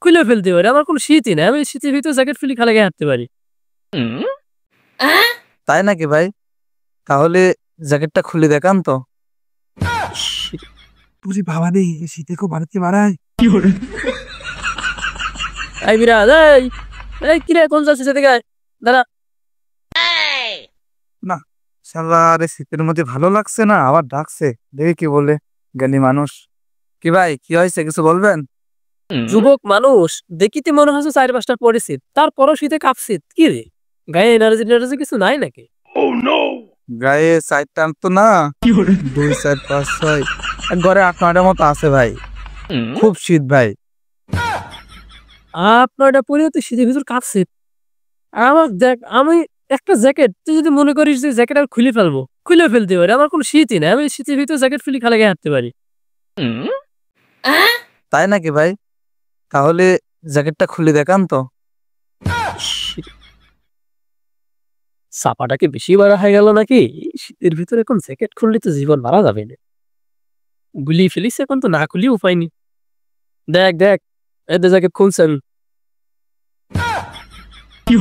খুলে ফেলতে পারি, আমার কোনো শীতই নাই, আমি শীতের ভিতরে জ্যাকেট খুলে খালি গায়ে হাঁটতে পারি। তাই নাকি ভাই? তাহলে জ্যাকেটটা খুলে দেখান তো। তুই বাবা নেই শীতে খুব বাড়িতে বাড়ায়। এই বিরাজ, এই কিরে কোন যাচ্ছে সেদিকে আয়, দাঁড়া। না শালা আরে শীতের মধ্যে ভালো লাগছে না, আবার ডাকছে, দেখি কি বলে জ্ঞানী মানুষ। কি ভাই, কি হয়েছে, কিছু বলবেন? যুবক মানুষ দেখিতে মনে হচ্ছে 4-5টা পরিচিত, তারপরও শীতে কাঁপছিত কি রে? গায়ে এনার্জি কিছু নাই নাকি? গায়ে 4টা তো না, 2, 4, 5, 6, এক ঘরে 8-9টার মতো আছে ভাই। খুব শীত ভাই। আপনার এটা পরে তো শীতের ভিতর কাঁপছে। আমার দেখ, আমি একটা জ্যাকেট, তুই যদি মনে করিস যে জ্যাকেট আমি খুলে ফেলবো, খুলে ফেলতে পারি, আমার কোনো শীতই নাই, আমি শীতের ভিতরে জ্যাকেট খুলে খালি গায়ে হাঁটতে পারি। তাই নাকি ভাই? তাহলে জ্যাকেটটা খুলে দেখান তো। চাপাটা কি বেশি বাড়া হয়ে গেল নাকি? শীতের ভিতরে এখন জ্যাকেট খুললে তো জীবন মারা যাবে না। গুলিয়ে ফেলিস এখন, তো না খুলিয়ে উপায় নেই। দেখ দেখ, এদের জ্যাকেট খুলছেন। কি